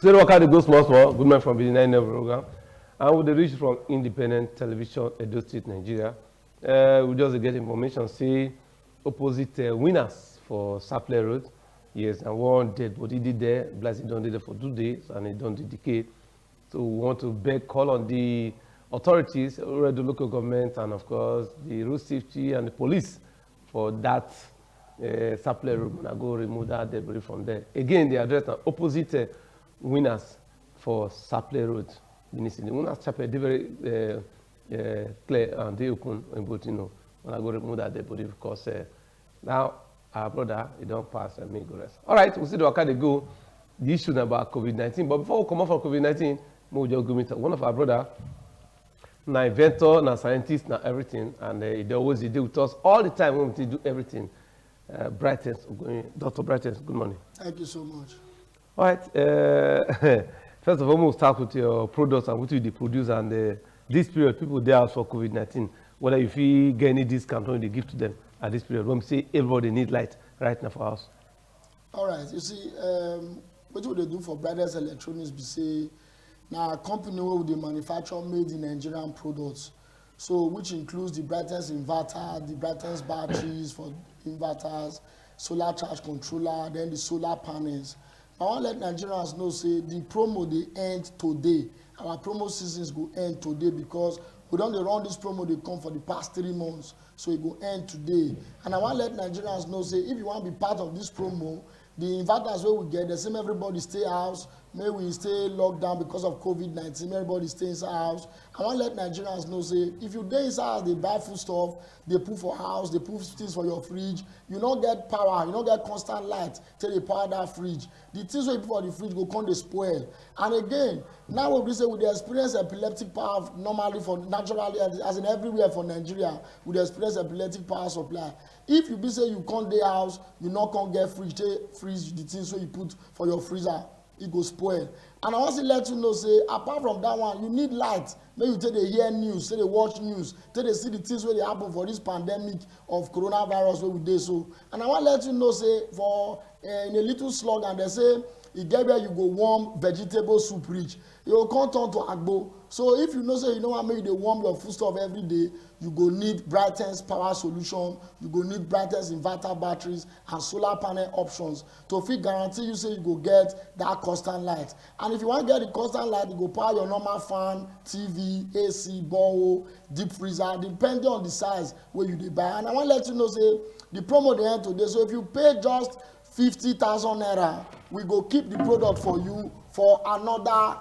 So the worker goes small, good man from the 9 program. And with the reach from Independent Television, Edo State, Nigeria, we just get information, say, opposite winners for Saple Road. Yes, and one dead body did there, Blessing done did there for 2 days, and it don't decay. So we want to beg, call on the authorities, the local government, and of course, the road safety and the police for that Saple Road. And I go remove that debris from there. Again, the address are opposite winners for Saple Road. The winners chapel, they very clear and they open, but you know, when I go remove that debris, because now our brother, he don't pass and me go rest. All right, we'll see the worker they go. The issue about COVID-19, but before we come off from COVID-19, we'll just go meet one of our brother, na inventor, na scientist, na everything, and they always deal with us all the time when we do everything. Brightens, Dr. Brightens, good morning. Thank you so much. All right, first of all, we'll start with your products and what you produce, and this period, people they ask for COVID-19, whether if you get any discount when they give to them at this period, when we say everybody need light right now for us. All right, you see, what do they do for Brightens Electronics? Be say, now a company where they manufacture made in Nigerian products, so which includes the Brightens inverter, the Brightens batteries for inverters, solar charge controller, then the solar panels. I want to let Nigerians know, say, the promo they end today. Our promo seasons go end today because we don't run this promo, they come for the past 3 months. So it go end today. And I want to let Nigerians know, say, if you want to be part of this promo, the inverters where we get, the same everybody stay house, may we stay locked down because of COVID-19, everybody stay inside house. I want to let Nigerians know, say, if you stay inside house, they buy food stuff, they put for house, they put things for your fridge, you don't get power, you don't get constant light till they power that fridge. The things you put for the fridge go come, they spoil. And again, now we say with the experience epileptic power normally for naturally, as in everywhere for Nigeria, with the experience epileptic power supply. If you be say you can't day house, you not can't get fridge, take freeze the things so you put for your freezer, it go spoil. And I want to let you know, say, apart from that one, you need light. Maybe you take the hear news, take the watch news, take the see the things where they happen for this pandemic of coronavirus where we did so. And I want to let you know, say, for in a little slogan, they say, it get where you go warm vegetable soup rich. You will come turn to agbo. So if you know, say, you know what, maybe they warm your food stuff every day, you go need Brightens power solution, you go need Brightens inverter batteries and solar panel options to fit guarantee you say you go get that constant light. And if you want to get the constant light, you go power your normal fan, TV, AC, borehole, deep freezer, depending on the size where you dey buy. And I want to let you know, say, the promo they end today. So if you pay just 50,000 naira, we go keep the product for you for another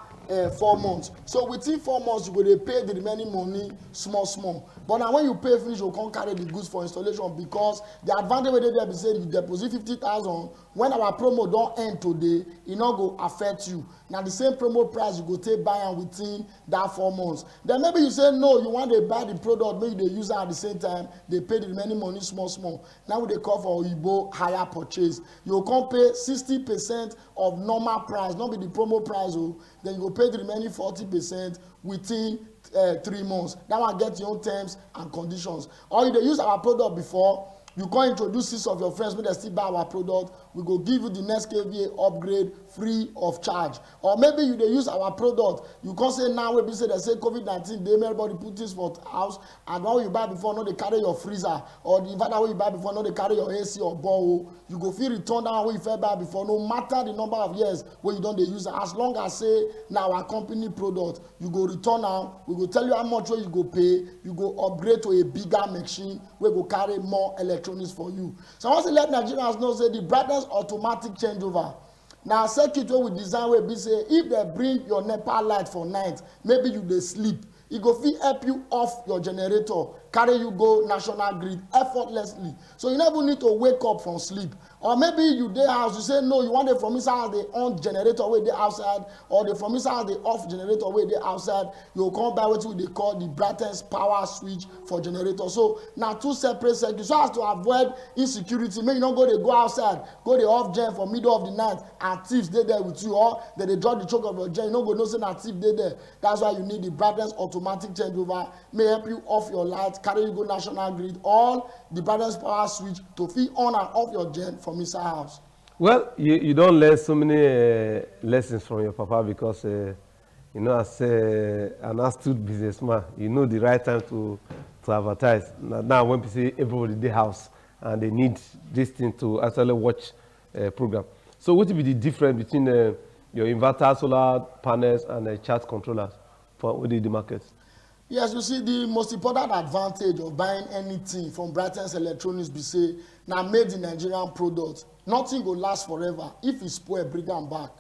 4 months. So within 4 months, you go dey pay the remaining money small. But now when you pay finish, you can't carry the goods for installation because the advantage wey dey there be say you deposit 50,000. When our promo don't end today, it not go affect you. Now the same promo price you go take buy and within that 4 months. Then maybe you say no, you want to buy the product, maybe they use it at the same time, they pay the remaining money small. Now they call for Oyibo higher purchase. You can pay 60% of normal price, not be the promo price. Oh, then you go pay the remaining 40% within 3 months. That one get your own terms and conditions. Or if they use our product before, you can introduce 6 of your friends when they still buy our product. We go give you the next KVA upgrade free of charge. Or maybe you they use our product. You can say now we say they say COVID-19, they everybody put this for house, and what you buy before, no they carry your freezer, or the inverter what you buy before, no they carry your AC or borehole. You go feel return down what you fell buy before, no matter the number of years where you don't they use it. As long as say now our company product, you go return now. We go tell you how much where you go pay. You go upgrade to a bigger machine where go carry more electronics for you. So once you let Nigerians know, say the Brightens automatic changeover. Now circuit wey we design wey be say if they bring your NEPA light for night, maybe you dey sleep, e go fit help you off your generator, carry you go national grid effortlessly. So you never need to wake up from sleep. Or maybe you dey house, you say no, you want it from inside house, they on generator wey dey outside, or they from inside house, they off generator wey dey outside. You come buy wetin we dey call the Brightens power switch for generator. So na 2 separate circuits, so as to avoid insecurity. Make you no go dey go outside, go dey off gen for middle of the night, and thieves dey there with you, or they draw the choke of your gen. You no go know say na thief dey there. That's why you need the Brightens automatic changeover. May help you off your light, carry you go national grid, or the Brightens power switch to fit on and off your gen from inside house. Well, you don't learn so many lessons from your papa because, you know, as an astute businessman, you know the right time to advertise. Now when people say everybody in the house and they need this thing to actually watch program. So what will be the difference between your inverter, solar panels, and charge controllers for within the market? Yes, you see, the most important advantage of buying anything from Brightens Electronics be say na made in Nigerian product. Nothing go last forever. If e spoil, bring am back.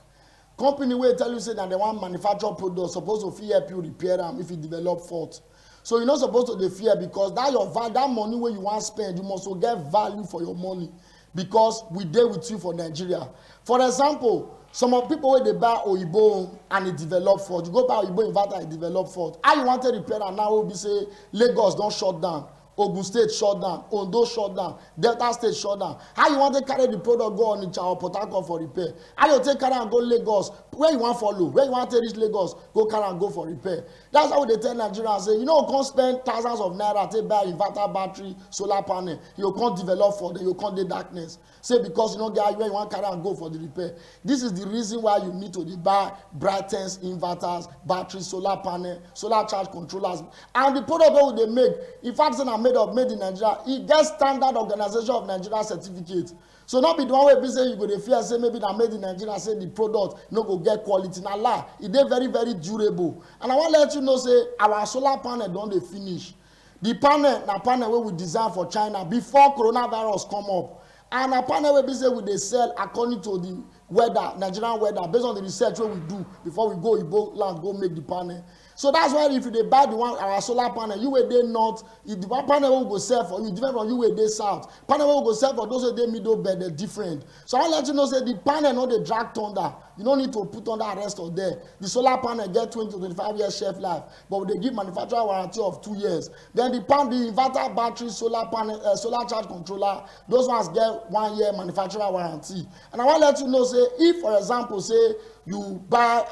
Company wey tell you say na dem wan manufacture product suppose to fit help you repair am if e develop fault. So you no suppose to dey fear because that money wey you wan spend, you must to get value for your money because we dey with you for Nigeria. For example, some of people wey dey buy oyibo and e develop fault, you go buy oyibo inverter e develop fault, how you wan take repair am now wey be say Lagos don shut down, Ogun State shut down, Ondo shut down, Delta State shut down? How you wan take carry the product go Onitsha or Port Harcourt for repair? How you take carry am go Lagos? Where you wan follow? Where you wan take reach Lagos? Go carry am go for repair. That's how we dey tell Nigerians say you no go come spend thousands of naira take buy inverter, battery, solar panel, you go come develop for them, you go come dey darkness. Say because you no get where you wan carry am go for the repair. This is the reason why you need to dey buy Brightens inverters, battery, solar panel, solar charge controllers, and the product wey we dey make. In fact, say na made in Nigeria, e get standard organization of Nigeria certificate. So not be the one wey be say you go dey fear say maybe na made in Nigeria, say the product no go get quality. Na lie, e dey very very durable. And I wan let you know say our solar panel don dey finish. The panel na panel wey we design for China before coronavirus come up, and na panel wey be say we dey sell according to the weather, Nigerian weather, based on the research wey we do before we go Igbo land go make the panel. So that's why if you dey buy the one our solar panel, you wey dey north, the one panel wey we go sell for you different from you wey dey south. Panel wey we go sell for those wey dey middle belt dey different. So I wan let you know say the panel no dey drag thunder. You no need to put under arrest or there. The solar panel get 20 to 25 years shelf life, but we dey give manufacturer warranty of 2 years. Then the inverter, battery, solar panel, solar charge controller, those ones get 1 year manufacturer warranty. And I wan let you know say if for example say you buy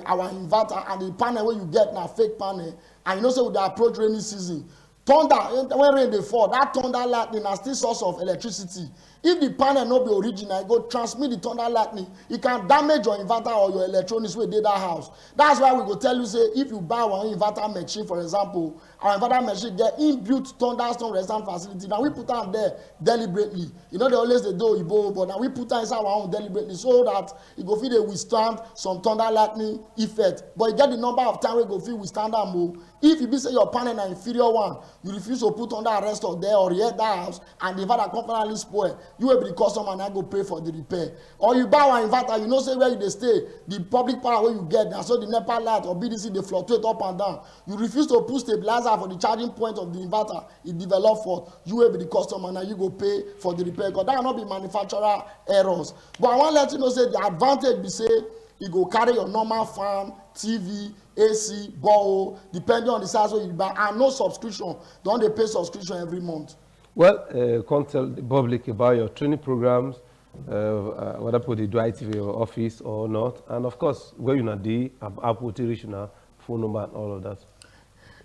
our inverter and the panel wey you get na fake panel, and you know say we dey approach rainy season, thunder when rain dey fall, that thunder lightning na still source of electricity. If the panel no be original, e go transmit the thunder lightning, e can damage your inverter or your electronics wey dey that house. That's why we go tell you say if you buy our inverter machine, for example, our inverter machine get inbuilt thunderstorm resistant facility. Now we put am there deliberately. You know they always dey do oyibo, but now we put am inside our own deliberately so that e go fit dey withstand some thunder lightning effect. But e get the number of time wey go fit withstand am o. If e be say your panel na inferior one, you refuse to put under arrest or there or repair that house, and the inverter come finally spoil, you will be the customer and go pay for the repair. Or you buy one inverter, you know say where you dey stay, the public power wey you get na so the NEPA light or BDC dey fluctuate up and down. You refuse to put stabilizer for the charging point of the inverter, e develop fault, you will be the customer and you go pay for the repair because that no be manufacturer errors. But I wan let you know say the advantage be say e go carry your normal fan, TV, AC, borehole, depending on the size wey you buy, and no subscription. Don dey pay subscription every month. Well, come tell the public about your training programs, whether people dey do IT for your office or not, and of course where you na dey, Apple reach una phone number and all of that.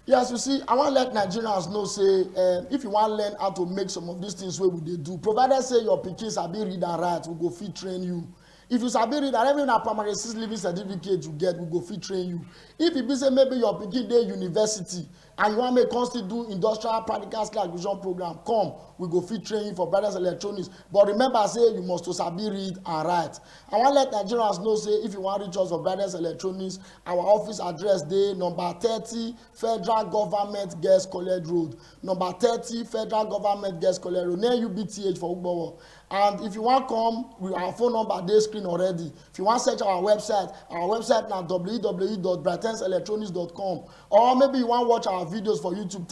Yes, you see, I wan let Nigerians know say if you wan learn how to make some of these things wey we dey do, provided say your pikin sabi read and write, we go fit train you. If you sabi read and even na primary 6 living certificate you get, we go fit train you. If e be say maybe your pikin dey university and you wan make come still do industrial practical skill acquisition program, come, we go fit train you for Brightens Electronics. But remember say you must to sabi read and write. I wan let Nigerians know say if you wan reach us for Brightens Electronics, our office address dey number 30 Federal Government Girls College Road, number 30 Federal Government Girls College Road, near UBTH for Ugbowo. And if you wan come, our phone number dey screen already. If you wan search our website na www.brightens-electronics.com, or maybe you wan watch our videos for YouTube,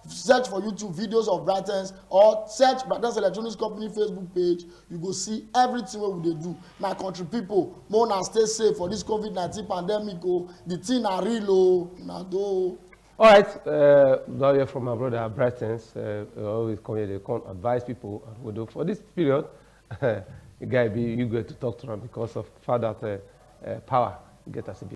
search for YouTube videos of Brightens, or search Brightens Electronics Company Facebook page. You go see everything wey we dey do. My country people, make una stay safe for this COVID-19 pandemic o. The thing na real o, na do. All right, now hear from my brother Brightens. Always come here, they come advise people. And for this period, the guy you get to talk to him because of fact that power get us a bit.